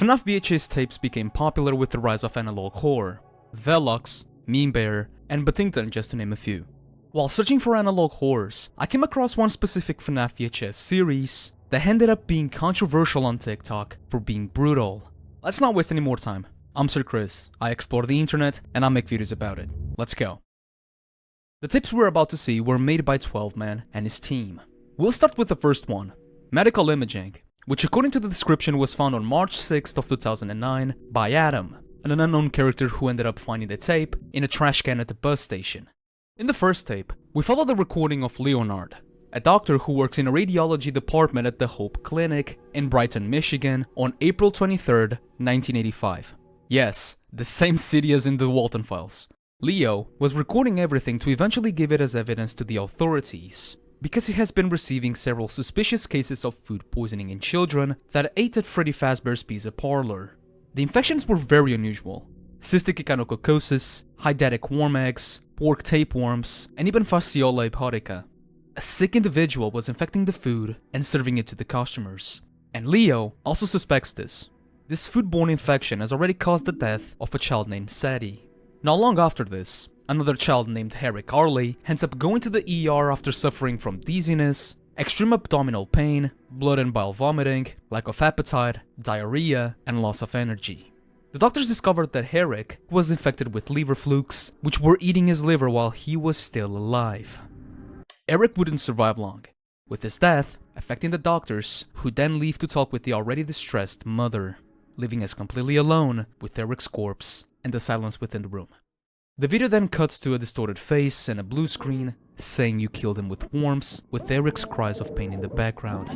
FNAF VHS tapes became popular with the rise of analog horror. Velox, Meme Bear, and Battington, just to name a few. While searching for analog horrors, I came across one specific FNAF VHS series that ended up being controversial on TikTok for being brutal. Let's not waste any more time. I'm Sir Chris, I explore the internet, and I make videos about it. Let's go. The tapes we're about to see were made by twelveman and his team. We'll start with the first one, Medical Imaging, which according to the description was found on March 6th of 2009 by Adam, an unknown character who ended up finding the tape in a trash can at the bus station. In the first tape, we follow the recording of Leonard, a doctor who works in a radiology department at the Hope Clinic in Brighton, Michigan on April 23rd, 1985. Yes, the same city as in the Walton files. Leo was recording everything to eventually give it as evidence to the authorities, because he has been receiving several suspicious cases of food poisoning in children that ate at Freddy Fazbear's Pizza Parlor. The infections were very unusual: cystic echinococcosis, hydatid worm eggs, pork tapeworms, and even Fasciola hepatica. A sick individual was infecting the food and serving it to the customers, and Leo also suspects this. This foodborne infection has already caused the death of a child named Sadie. Not long after this, another child named Eric Arley ends up going to the ER after suffering from dizziness, extreme abdominal pain, blood and bile vomiting, lack of appetite, diarrhea, and loss of energy. The doctors discovered that Eric was infected with liver flukes, which were eating his liver while he was still alive. Eric wouldn't survive long, with his death affecting the doctors, who then leave to talk with the already distressed mother, leaving us completely alone with Eric's corpse and the silence within the room. The video then cuts to a distorted face and a blue screen saying you killed him with worms, with Eric's cries of pain in the background.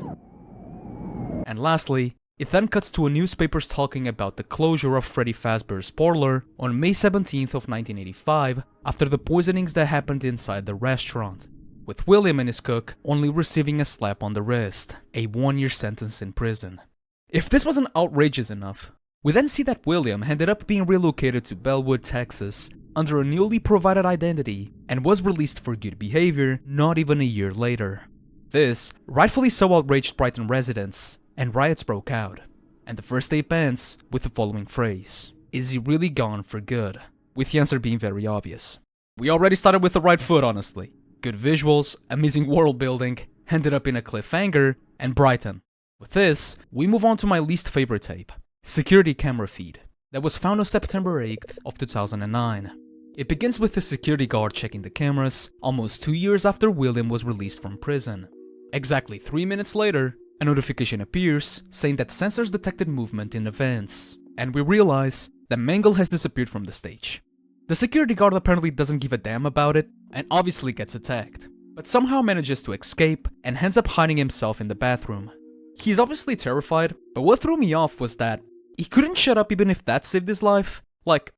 And lastly, it then cuts to a newspaper talking about the closure of Freddy Fazbear's Parlor on May 17th of 1985 after the poisonings that happened inside the restaurant, with William and his cook only receiving a slap on the wrist, a 1-year sentence in prison. If this wasn't outrageous enough, we then see that William ended up being relocated to Bellwood, Texas, under a newly provided identity and was released for good behavior not even a year later. This rightfully so outraged Brighton residents, and riots broke out. And the first tape ends with the following phrase: "Is he really gone for good?" With the answer being very obvious. We already started with the right foot, honestly. Good visuals, amazing world building, ended up in a cliffhanger, and Brighton. With this, we move on to my least favorite tape, Security Camera Feed, that was found on September 8th of 2009. It begins with the security guard checking the cameras almost 2 years after William was released from prison. Exactly 3 minutes later, a notification appears saying that sensors detected movement in the vents, and we realize that Mangle has disappeared from the stage. The security guard apparently doesn't give a damn about it and obviously gets attacked, but somehow manages to escape and ends up hiding himself in the bathroom. He's obviously terrified, but what threw me off was that he couldn't shut up even if that saved his life. Like,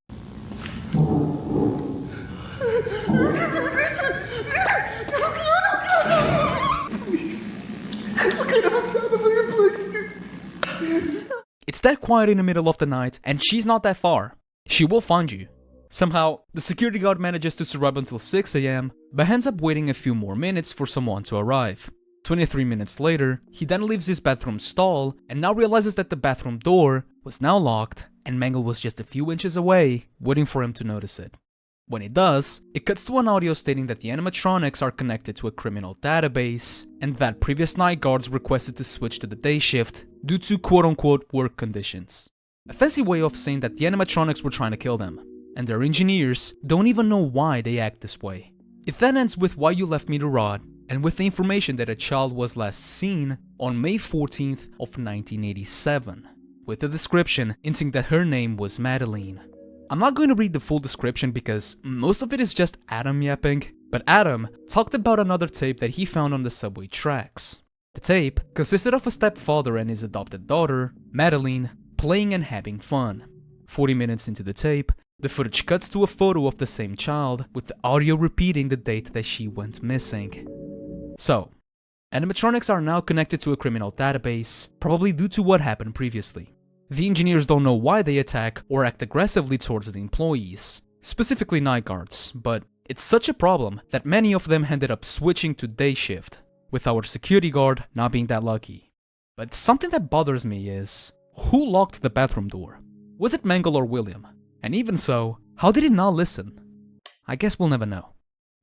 it's that quiet in the middle of the night, and she's not that far. She will find you. Somehow, the security guard manages to survive until 6 AM, but ends up waiting a few more minutes for someone to arrive. 23 minutes later, he then leaves his bathroom stall and now realizes that the bathroom door was now locked and Mangle was just a few inches away, waiting for him to notice it. When he does, it cuts to an audio stating that the animatronics are connected to a criminal database and that previous night guards requested to switch to the day shift due to quote-unquote work conditions. A fancy way of saying that the animatronics were trying to kill them, and their engineers don't even know why they act this way. It then ends with "Why You Left Me to Rot," and with the information that a child was last seen on May 14th of 1987, with the description hinting that her name was Madeline. I'm not going to read the full description because most of it is just Adam yapping, but Adam talked about another tape that he found on the subway tracks. The tape consisted of a stepfather and his adopted daughter, Madeline, playing and having fun. 40 minutes into the tape, the footage cuts to a photo of the same child, with the audio repeating the date that she went missing. So, animatronics are now connected to a criminal database, probably due to what happened previously. The engineers don't know why they attack or act aggressively towards the employees, specifically night guards, but it's such a problem that many of them ended up switching to day shift, with our security guard not being that lucky. But something that bothers me is, who locked the bathroom door? Was it Mangle or William? And even so, how did he not listen? I guess we'll never know.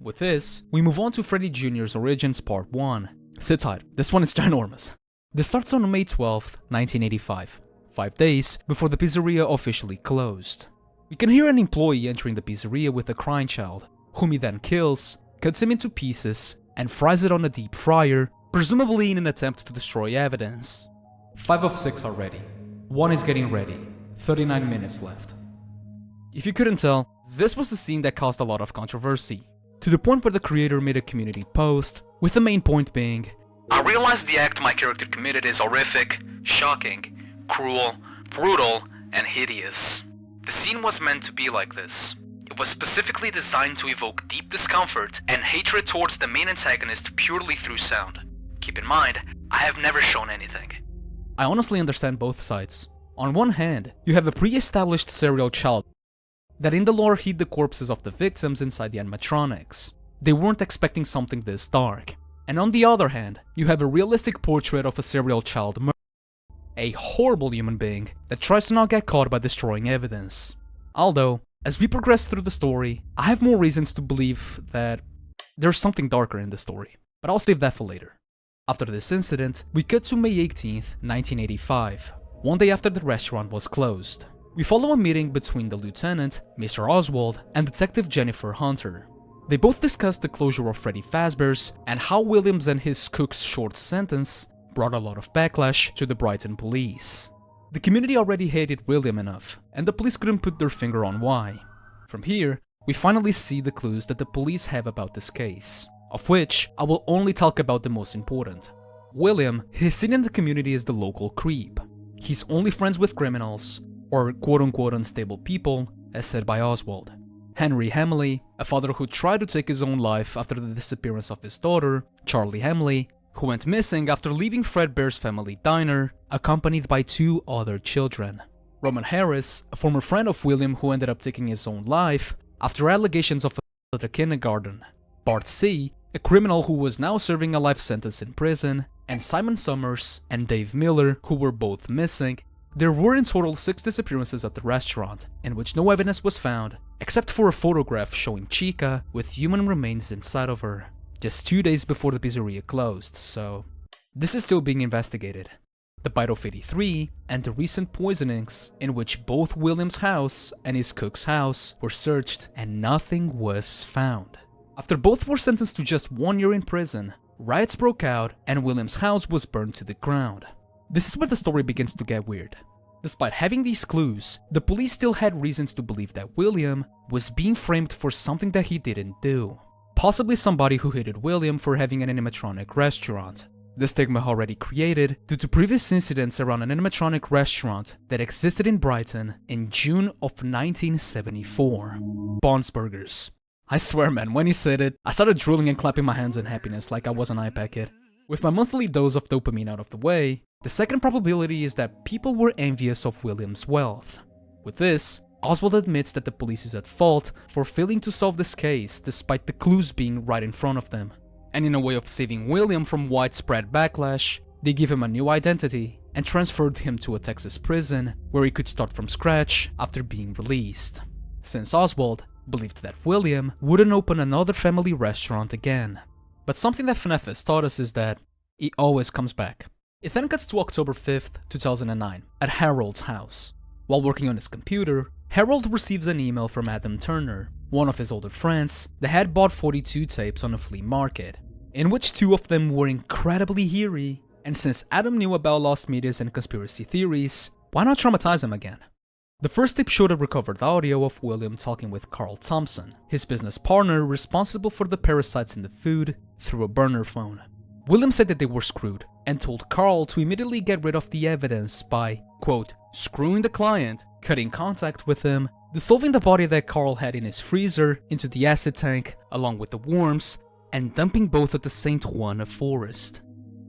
With this, we move on to Freddy Jr.'s Origins Part 1. Sit tight, this one is ginormous. This starts on May 12th, 1985, 5 days before the pizzeria officially closed. We can hear an employee entering the pizzeria with a crying child, whom he then kills, cuts him into pieces, and fries it on a deep fryer, presumably in an attempt to destroy evidence. 5 of 6 are ready. 1 is getting ready. 39 minutes left. If you couldn't tell, this was the scene that caused a lot of controversy, to the point where the creator made a community post, with the main point being, "I realize the act my character committed is horrific, shocking, cruel, brutal, and hideous. The scene was meant to be like this. It was specifically designed to evoke deep discomfort and hatred towards the main antagonist purely through sound. Keep in mind, I have never shown anything." I honestly understand both sides. On one hand, you have a pre-established serial child that in the lore hid the corpses of the victims inside the animatronics. They weren't expecting something this dark. And on the other hand, you have a realistic portrait of a serial child murderer, a horrible human being that tries to not get caught by destroying evidence. Although, as we progress through the story, I have more reasons to believe that there's something darker in the story, but I'll save that for later. After this incident, we cut to May 18th, 1985, one day after the restaurant was closed. We follow a meeting between the lieutenant, Mr. Oswald, and Detective Jennifer Hunter. They both discuss the closure of Freddy Fazbear's and how Williams and his cook's short sentence brought a lot of backlash to the Brighton police. The community already hated William enough, and the police couldn't put their finger on why. From here, we finally see the clues that the police have about this case, of which I will only talk about the most important. William is seen in the community as the local creep. He's only friends with criminals, or quote-unquote unstable people, as said by Oswald. Henry Hamley, a father who tried to take his own life after the disappearance of his daughter, Charlie Hamley, who went missing after leaving Fredbear's family diner, accompanied by 2 other children. Roman Harris, a former friend of William who ended up taking his own life after allegations of assault at a kindergarten. Bart C., a criminal who was now serving a life sentence in prison, and Simon Summers and Dave Miller, who were both missing. There were in total 6 disappearances at the restaurant, in which no evidence was found, except for a photograph showing Chica with human remains inside of her, just 2 days before the pizzeria closed, so this is still being investigated. The bite of 83, and the recent poisonings, in which both William's house and his cook's house were searched and nothing was found. After both were sentenced to just 1 year in prison, riots broke out and William's house was burned to the ground. This is where the story begins to get weird. Despite having these clues, the police still had reasons to believe that William was being framed for something that he didn't do. Possibly somebody who hated William for having an animatronic restaurant. The stigma already created due to previous incidents around an animatronic restaurant that existed in Brighton in June of 1974. Bond's Burgers. I swear man, when he said it, I started drooling and clapping my hands in happiness like I was an iPad kid. With my monthly dose of dopamine out of the way, the second probability is that people were envious of William's wealth. With this, Oswald admits that the police is at fault for failing to solve this case despite the clues being right in front of them. And in a way of saving William from widespread backlash, they give him a new identity and transferred him to a Texas prison where he could start from scratch after being released. Since Oswald believed that William wouldn't open another family restaurant again. But something that FNAF has taught us is that he always comes back. It then cuts to October 5th, 2009, at Harold's house. While working on his computer, Harold receives an email from Adam Turner, one of his older friends, that had bought 42 tapes on a flea market, in which 2 of them were incredibly eerie, and since Adam knew about lost medias and conspiracy theories, why not traumatize him again? The first tape showed a recovered audio of William talking with Carl Thompson, his business partner responsible for the parasites in the food, through a burner phone. William said that they were screwed, and told Carl to immediately get rid of the evidence by, quote, screwing the client, cutting contact with him, dissolving the body that Carl had in his freezer into the acid tank, along with the worms, and dumping both at the St. Juan forest.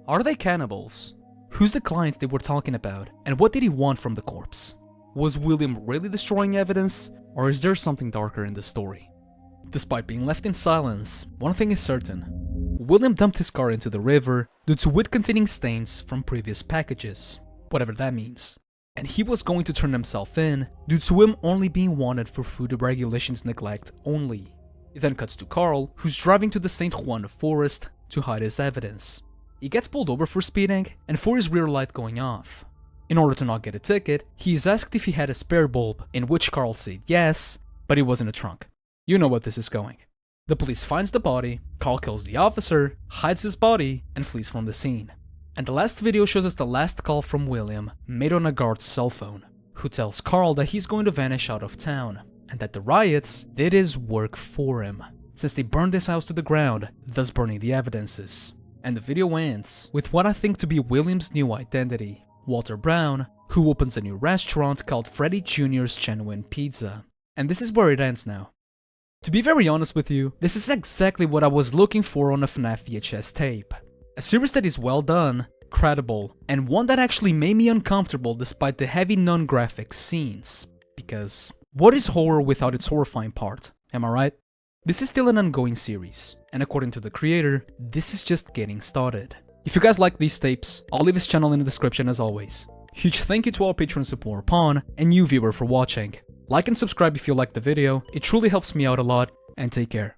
Are they cannibals? Who's the client they were talking about, and what did he want from the corpse? Was William really destroying evidence, or is there something darker in the story? Despite being left in silence, one thing is certain. William dumped his car into the river due to wood containing stains from previous packages, whatever that means. and he was going to turn himself in due to him only being wanted for food regulations neglect only. It then cuts to Carl, who's driving to the St. Juan forest to hide his evidence. He gets pulled over for speeding and for his rear light going off. In order to not get a ticket, he is asked if he had a spare bulb, in which Carl said yes, but it was in the trunk. You know what this is going. The police finds the body, Carl kills the officer, hides his body, and flees from the scene. And the last video shows us the last call from William, made on a guard's cell phone, who tells Carl that he's going to vanish out of town, and that the riots did his work for him, since they burned his house to the ground, thus burning the evidences. And the video ends with what I think to be William's new identity, Walter Brown, who opens a new restaurant called Freddy Jr.'s Genuine Pizza. And this is where it ends now. To be very honest with you, this is exactly what I was looking for on a FNAF VHS tape. A series that is well done, credible, and one that actually made me uncomfortable despite the heavy non-graphic scenes. Because what is horror without its horrifying part, am I right? This is still an ongoing series, and according to the creator, this is just getting started. If you guys like these tapes, I'll leave his channel in the description as always. Huge thank you to our patron support Pawn and you viewer for watching. Like and subscribe if you liked the video, it truly helps me out a lot, and take care.